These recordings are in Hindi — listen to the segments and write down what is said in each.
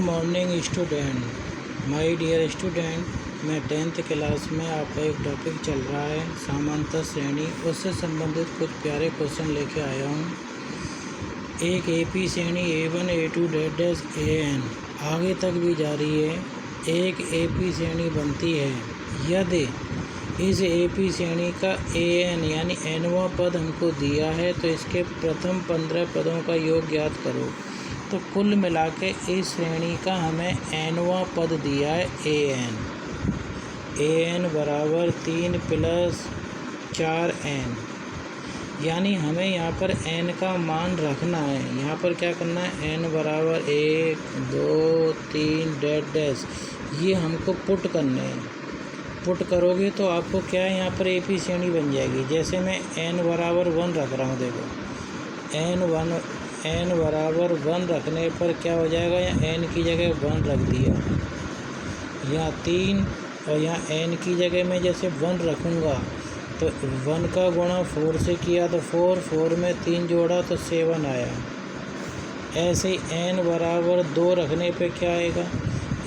Morning student, my dear student. मैं 10th क्लास में आपका एक टॉपिक चल रहा है समांतर श्रेणी, उससे संबंधित कुछ प्यारे क्वेश्चन लेके आया हूँ। एक एपी श्रेणी A1 A2 डैश AN आगे तक भी जारी है। एक एपी श्रेणी बनती है यदि इस एपी श्रेणी का AN यानी nवां पद हमको दिया है तो इसके प्रथम 15 पदों का योग ज्ञात करो। तो कुल मिला के इस श्रेणी का हमें nवां पद दिया है AN बराबर 3 + 4n, यानी हमें यहाँ पर n का मान रखना है। यहाँ पर क्या करना है, n बराबर 1 2 3 डैश ये हमको पुट करने हैं। पुट करोगे तो आपको क्या है, यहाँ पर एपी श्रेणी बन जाएगी। जैसे मैं n बराबर 1 रख रहा हूँ, देखो n बराबर 1 रखने पर क्या हो जाएगा, यहाँ n की जगह 1 रख दिया, यहाँ 3 और यहाँ n की जगह में जैसे 1 रखूँगा तो 1 का गुणा 4 से किया तो 4 में 3 जोड़ा तो 7 आया। ऐसे ही n बराबर 2 रखने पे क्या आएगा,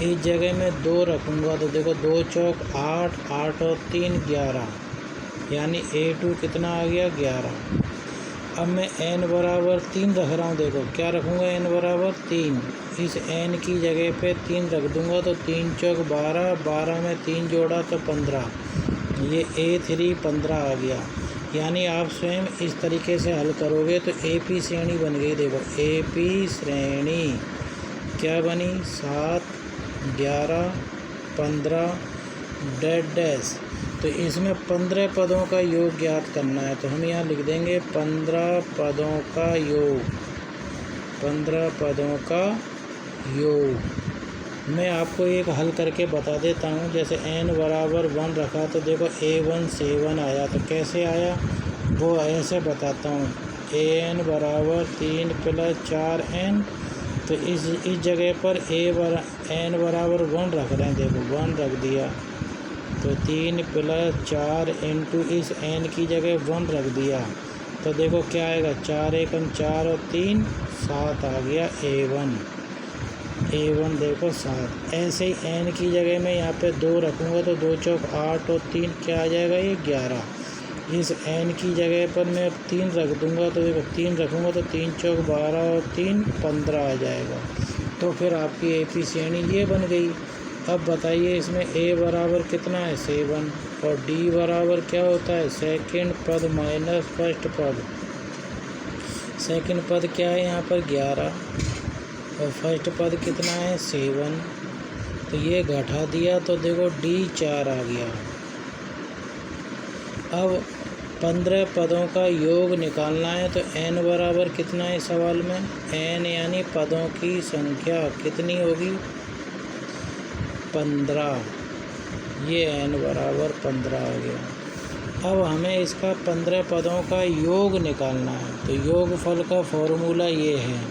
इस जगह में 2 रखूँगा तो देखो 2 चौक 8, 8 और 3 11, यानी A2 कितना आ गया 11। अब मैं n बराबर 3 रख रहा हूँ, देखो क्या रखूँगा, n बराबर 3, इस n की जगह पे 3 रख दूँगा तो 3 चौक 12, 12 में 3 जोड़ा तो 15, ये A3 15 आ गया। यानी आप स्वयं इस तरीके से हल करोगे तो एपी श्रेणी बन गई। देखो एपी श्रेणी क्या बनी, 7 11 15 डैश। तो इसमें 15 पदों का योग ज्ञात करना है, तो हम यहाँ लिख देंगे 15 पदों का योग, 15 पदों का योग। मैं आपको एक हल करके बता देता हूँ। जैसे n बराबर 1 रखा तो देखो A1 7 आया, तो कैसे आया वो ऐसे बताता हूँ। AN बराबर 3 + 4n, तो इस जगह पर n बराबर 1 रख रहे हैं, देखो 1 रख दिया तो 3 + 4 इंटू इस n की जगह 1 रख दिया तो देखो क्या आएगा, 4 एकम 4 और 3 7 आ गया A1 देखो 7। ऐसे ही n की जगह में यहाँ पे 2 रखूँगा तो 2 चौक 8 और 3 क्या आ जाएगा, ये 11। इस n की जगह पर मैं 3 रख दूँगा तो देखो 3 रखूँगा तो 3 चौक 12 और 3 15 आ जाएगा। तो फिर आपकी एपी श्रेणी ये बन गई। अब बताइए इसमें a बराबर कितना है 7 और d बराबर क्या होता है सेकंड पद माइनस फर्स्ट पद। सेकंड पद क्या है यहाँ पर 11 और फर्स्ट पद कितना है 7, तो ये घटा दिया तो देखो d 4 आ गया। अब 15 पदों का योग निकालना है तो n बराबर कितना है सवाल में, n यानी पदों की संख्या कितनी होगी 15, ये n बराबर 15 आ गया। अब हमें इसका 15 पदों का योग निकालना है, तो योगफल का फॉर्मूला ये है।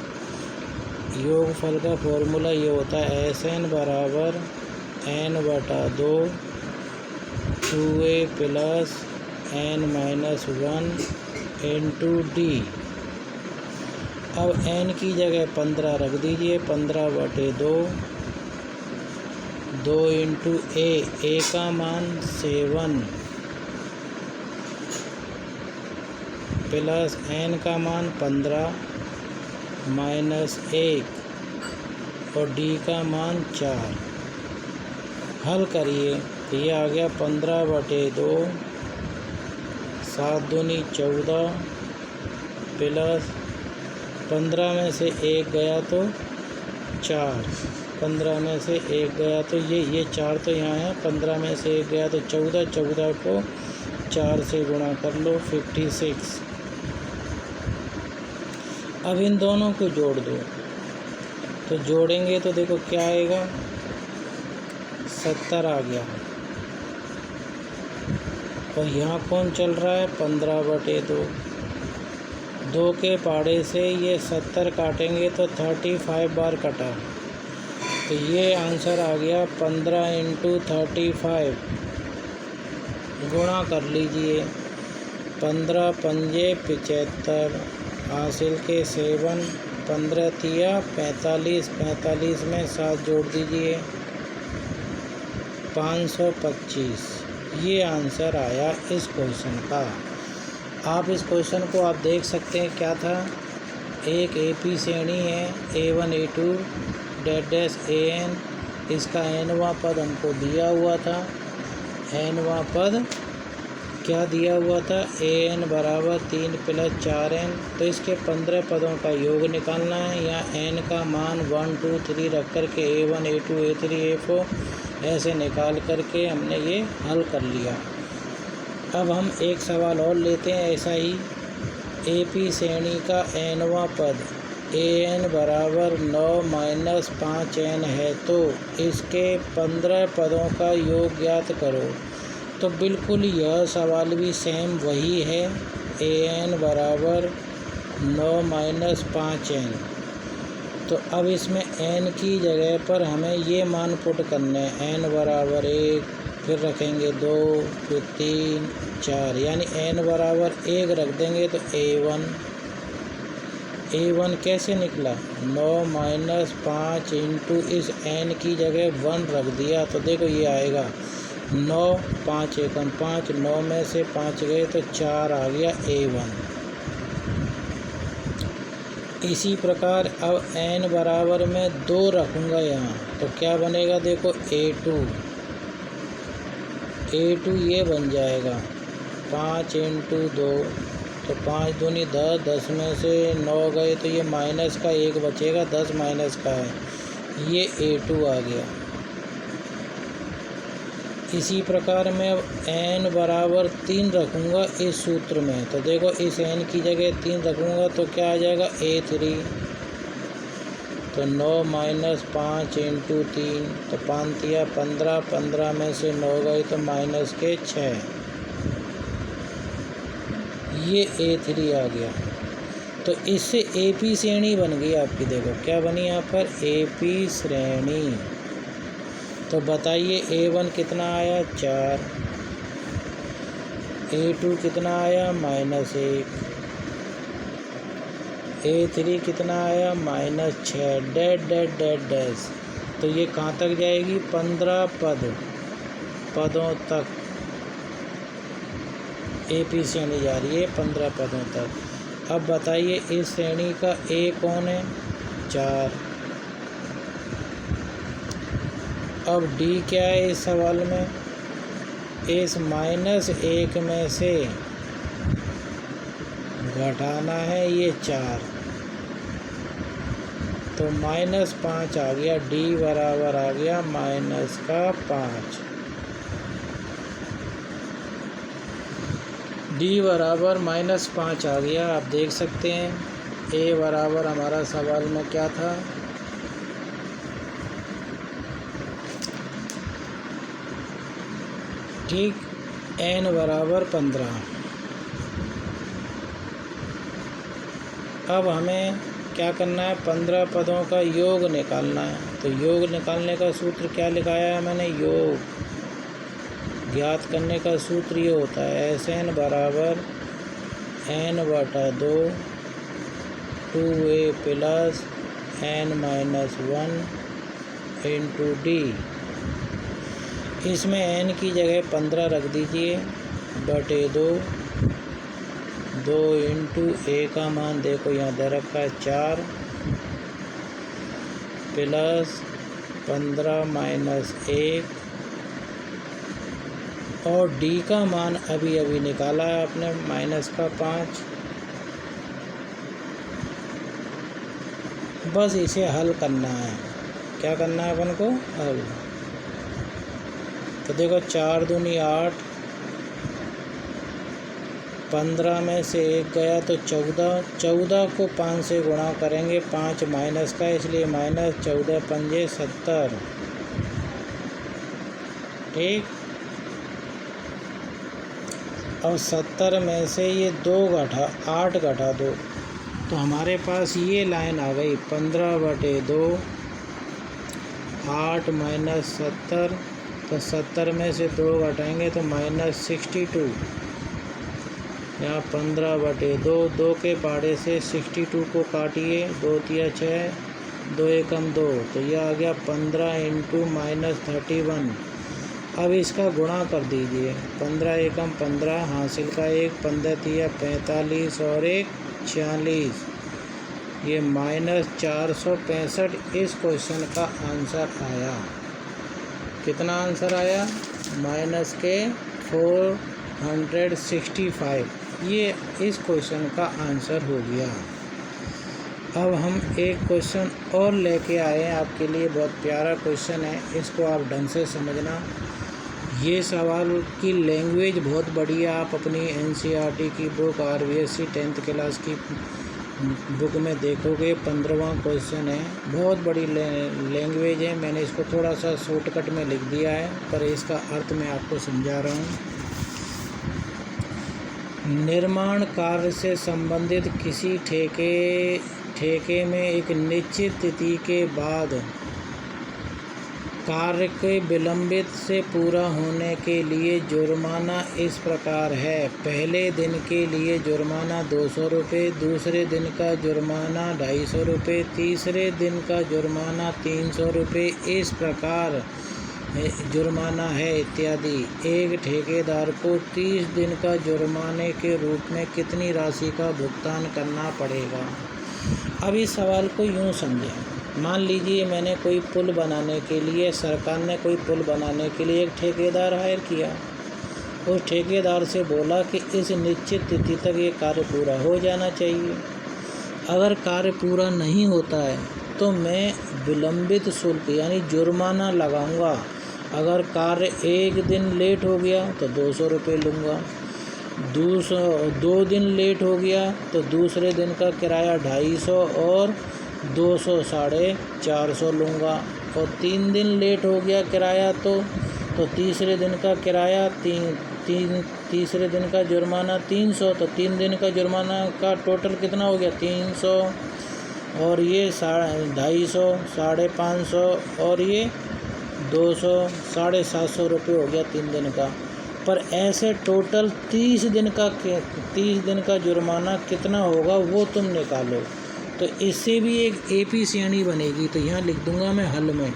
योगफल का फॉर्मूला ये होता है Sn बराबर n/2 2a + n-1 into d। अब n की जगह 15 रख दीजिए, 15/2 2 इंटू a का मान 7 प्लस n का मान 15 माइनस 1 और d का मान 4। हल करिए तो ये आ गया 15/2 7 दूनी 14 प्लस 15 में से 1 गया तो 4, 15 में से 1 गया तो ये 4 तो यहाँ है, 15 में से 1 गया तो 14, 14 को 4 से गुणा कर लो 56। अब इन दोनों को जोड़ दो, तो जोड़ेंगे तो देखो क्या आएगा 70 आ गया। और यहाँ कौन चल रहा है 15/2, 2 के पहाड़े से ये 70 काटेंगे तो 35 बार कटा, तो ये आंसर आ गया 15 × 35। गुणा कर लीजिए, 15 पंजे 75 हासिल के 7 15 तिया 45, 45 में 7 जोड़ दीजिए 525। ये आंसर आया इस क्वेश्चन का। आप इस क्वेश्चन को आप देख सकते हैं क्या था। एक एपी श्रेणी है A1 A2 डैश AN, इसका nवां पद हमको दिया हुआ था। nवां पद क्या दिया हुआ था, AN बराबर 3 + 4N। तो इसके 15 पदों का योग निकालना है। यहाँ n का मान 1 2 3 रख कर के A1 A2 A3 A4 ऐसे निकाल करके हमने ये हल कर लिया। अब हम एक सवाल और लेते हैं ऐसा ही। एपी श्रेणी का nवां पद AN बराबर 9 - 5N है, तो इसके 15 पदों का योग ज्ञात करो। तो बिल्कुल यह सवाल भी सेम वही है। AN बराबर 9 - 5N। तो अब इसमें n की जगह पर हमें ये मान पुट करने हैं। n बराबर 1, फिर रखेंगे 2, फिर 3, 4, यानी n बराबर 1 रख देंगे तो A1 कैसे निकला, 9 - 5 इंटू इस n की जगह 1 रख दिया तो देखो ये आएगा 9, 5 × 1 = 5, 9 में से 5 गए तो 4 आ गया A1। इसी प्रकार अब n बराबर में 2 रखूँगा यहाँ तो क्या बनेगा, देखो A2 ये बन जाएगा 5 × 2, तो 5 दूनी 10, 10 में से 9 गए तो ये माइनस का 1 बचेगा, 10 माइनस का है, ये A2 आ गया। इसी प्रकार मैं अब n बराबर 3 रखूँगा इस सूत्र में, तो देखो इस n की जगह 3 रखूँगा तो क्या आ जाएगा A3। तो 9 - 5 × 3, तो 5 तिया 15, 15 में से 9 गए तो माइनस के 6, ये A3 आ गया। तो इससे एपी श्रेणी बन गई आपकी। देखो क्या बनी यहाँ पर, एपी श्रेणी। तो बताइए A1 कितना आया, 4, A2 कितना आया, -1, A3 कितना आया, -6, डैश। तो ये कहाँ तक जाएगी, 15 पदों तक एपी श्रेणी जा रही है, 15 पदों तक। अब बताइए इस श्रेणी का A कौन है, 4। अब D क्या है इस सवाल में, इस -1 में से घटाना है ये 4, तो -5 आ गया। D बराबर आ गया -5। D बराबर -5 आ गया। आप देख सकते हैं A बराबर हमारा सवाल में क्या था, ठीक, n बराबर 15। अब हमें क्या करना है, 15 पदों का योग निकालना है। तो योग निकालने का सूत्र क्या लिखाया है मैंने, योग ज्ञात करने का सूत्र ये होता है Sn बराबर n/2 2a + n-1 × D। इसमें n की जगह 15 रख दीजिए, /2 2 × a का मान देखो यहाँ दे रखा है 4 + 15 - 1, और D का मान अभी निकाला है आपने -5। बस इसे हल करना है। क्या करना है अपन को, हल। तो देखो 4 दूनी 8, 15 में से 1 गया तो 14, 14 को 5 से गुणा करेंगे, 5 माइनस का इसलिए -14 × 5 = 70, ठीक। और 70 में से ये 8 घटा दो तो हमारे पास ये लाइन आ गई 15/2, 8 - 70, तो 70 में से 2 घटाएंगे तो -62, यहाँ 15/2, 2 के पहाड़े से 62 को काटिए, 2 तिया 6, 2 एकम 2, तो यह आ गया 15 × -31। अब इसका गुणा कर दीजिए, 15 एकम 15, हासिल का 1, 15 तिया 45 और 1 46, ये -465 इस क्वेश्चन का आंसर आया। कितना आंसर आया? -465, ये इस क्वेश्चन का आंसर हो गया। अब हम एक क्वेश्चन और लेके आए हैं आपके लिए, बहुत प्यारा क्वेश्चन है, इसको आप ढंग से समझना। ये सवाल की लैंग्वेज बहुत बढ़िया, आप अपनी NCERT की बुक RBSC 10th क्लास की बुक में देखोगे, 15वां क्वेश्चन है, बहुत बड़ी लैंग्वेज है। मैंने इसको थोड़ा सा शॉर्टकट में लिख दिया है, पर इसका अर्थ मैं आपको समझा रहा हूँ। निर्माण कार्य से संबंधित किसी ठेके में एक निश्चित तिथि के बाद कार्य के विलंबित से पूरा होने के लिए जुर्माना इस प्रकार है। पहले दिन के लिए जुर्माना 200 रुपये, दूसरे दिन का जुर्माना 250 रुपये, तीसरे दिन का जुर्माना 300 रुपये, इस प्रकार जुर्माना है इत्यादि। एक ठेकेदार को 30 दिन का जुर्माने के रूप में कितनी राशि का भुगतान करना पड़ेगा? अब इस सवाल को यूँ समझें, मान लीजिए मैंने कोई पुल बनाने के लिए, सरकार ने कोई पुल बनाने के लिए एक ठेकेदार हायर किया। उस ठेकेदार से बोला कि इस निश्चित तिथि तक ये कार्य पूरा हो जाना चाहिए। अगर कार्य पूरा नहीं होता है तो मैं विलंबित शुल्क यानी जुर्माना लगाऊंगा। अगर कार्य 1 दिन लेट हो गया तो 200 रुपये लूँगा, 2 दिन लेट हो गया तो दूसरे दिन का किराया 250 और 200 450 लूँगा, और 3 दिन लेट हो गया किराया तो तीसरे दिन का किराया तीसरे दिन का जुर्माना 300, तो 3 दिन का जुर्माना का टोटल कितना हो गया? 300, और ये 250, 550 और ये 200, 750 रुपये हो गया 3 दिन का। पर ऐसे टोटल 30 दिन का जुर्माना कितना होगा वो तुम निकालो। तो इससे भी एक AP श्रेणी बनेगी। तो यहाँ लिख दूंगा मैं हल में,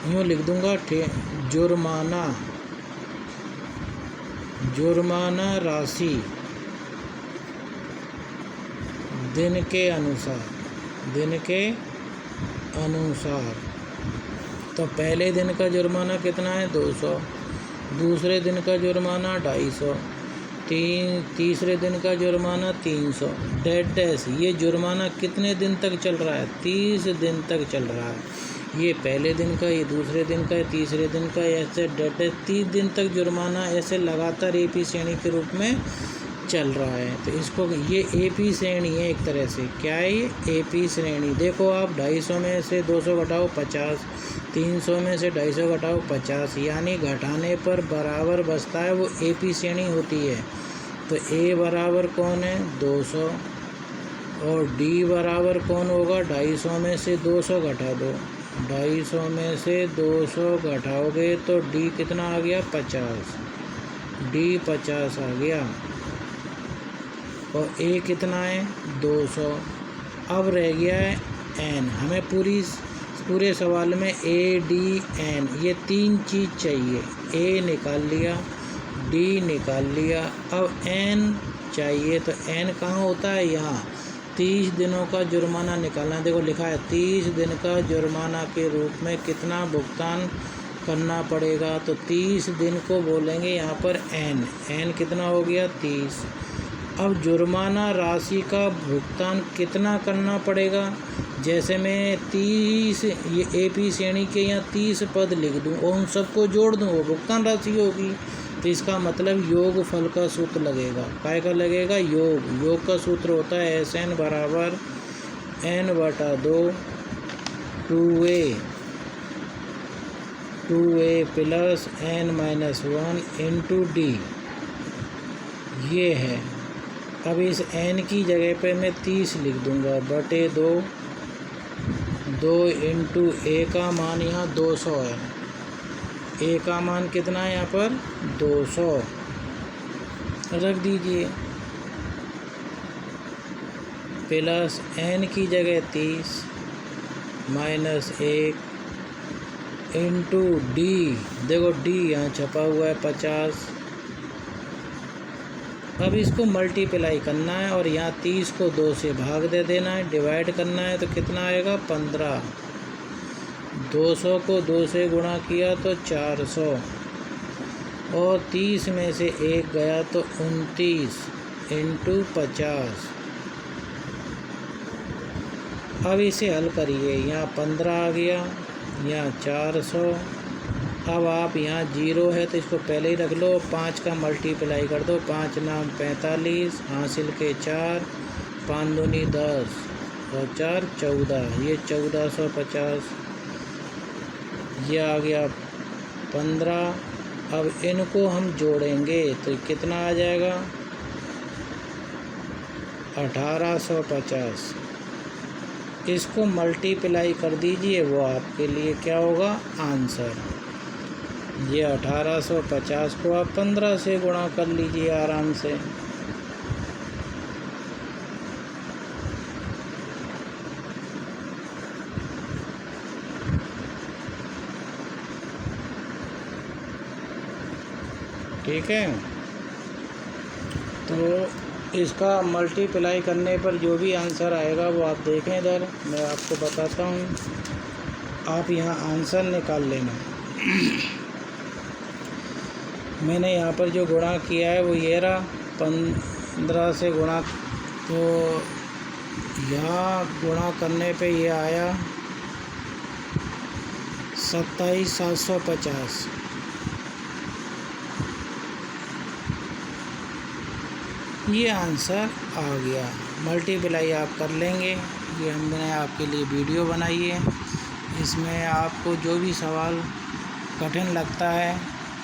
यूँ लिख दूंगा जुर्माना राशि दिन के अनुसार। तो पहले दिन का जुर्माना कितना है? 200, दूसरे दिन का जुर्माना 250, तीसरे दिन का जुर्माना 300 डैश। ये जुर्माना कितने दिन तक चल रहा है? 30 दिन तक चल रहा है। ये पहले दिन का, ये दूसरे दिन का, तीसरे दिन का, ऐसे डैश 30 दिन तक जुर्माना ऐसे लगातार AP श्रेणी के रूप में चल रहा है। तो इसको ये AP श्रेणी है एक तरह से। क्या है ये? AP श्रेणी। देखो आप 250 में से 200 घटाओ 50, 300 में से 250 घटाओ 50, यानी घटाने पर बराबर बचता है, वो AP श्रेणी होती है। तो A बराबर कौन है? 200, और D बराबर कौन होगा? 250 में से 200 घटा दो, 250 में से 200 घटाओगे तो D कितना आ गया? 50, D 50 आ गया, और A कितना है? 200। अब रह गया है N। हमें पूरे सवाल में A, D, N ये 3 चीज़ चाहिए। A निकाल लिया, D निकाल लिया, अब N चाहिए। तो N कहाँ होता है? यहाँ। 30 दिनों का जुर्माना निकालना है। देखो लिखा है 30 दिन का जुर्माना के रूप में कितना भुगतान करना पड़ेगा। तो 30 दिन को बोलेंगे यहाँ पर N कितना हो गया? 30। अब जुर्माना राशि का भुगतान कितना करना पड़ेगा? जैसे मैं 30 ये AP श्रेणी के यहाँ 30 पद लिख दूँ और उन सबको जोड़ दूँ, वो भुगतान राशि होगी। तो इसका मतलब योगफल का सूत्र लगेगा। काय का लगेगा? योग का सूत्र होता है SN बराबर N/2 2A plus N-1 into D। ये है। अब इस N की जगह पे मैं 30 लिख दूंगा बटे 2 इंटू A का मान यहाँ 200 है। A का मान कितना है यहाँ पर? 200। रख दीजिए। प्लस n की जगह 30 माइनस 1 इंटू डी, देखो डी यहाँ छपा हुआ है 50। अब इसको मल्टीप्लाई करना है और यहाँ 30 को 2 से भाग दे देना है, डिवाइड करना है, तो कितना आएगा 15। 200 को 2 से गुणा किया तो 400 और 30 में से 1 गया तो 29 इंटू 50। अब इसे हल करिए, यहाँ 15 आ गया, यहाँ 400। अब आप यहाँ 0 है तो इसको पहले ही रख लो, 5 का मल्टीप्लाई कर दो, 5 नाम 45, हासिल के 4, 5 दूनी 10 और 4 14, ये 1450, ये आ गया 15। अब इनको हम जोड़ेंगे तो कितना आ जाएगा 1850। इसको मल्टीप्लाई कर दीजिए, वो आपके लिए क्या होगा आंसर। ये 1850 को आप 15 से गुणा कर लीजिए आराम से। ठीक है, तो इसका मल्टीप्लाई करने पर जो भी आंसर आएगा वो आप देखें, इधर मैं आपको बताता हूँ, आप यहाँ आंसर निकाल लेना। मैंने यहाँ पर जो गुणा किया है वो ये रहा, 15 से गुणा, तो यहाँ गुणा करने पे ये आया 27750। ये आंसर आ गया। मल्टीप्लाई आप कर लेंगे। ये हमने आपके लिए वीडियो बनाई है, इसमें आपको जो भी सवाल कठिन लगता है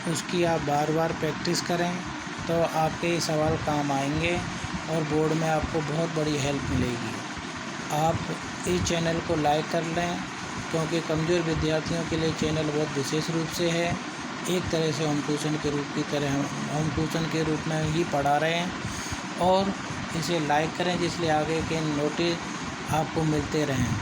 उसकी आप बार बार प्रैक्टिस करें तो आपके ये सवाल काम आएंगे और बोर्ड में आपको बहुत बड़ी हेल्प मिलेगी। आप इस चैनल को लाइक कर लें, क्योंकि कमज़ोर विद्यार्थियों के लिए चैनल बहुत विशेष रूप से है। एक तरह से होम ट्यूशन के रूप की तरह होम ट्यूशन के रूप में ही पढ़ा रहे हैं, और इसे लाइक करें जिसलिए आगे के नोटिस आपको मिलते रहें।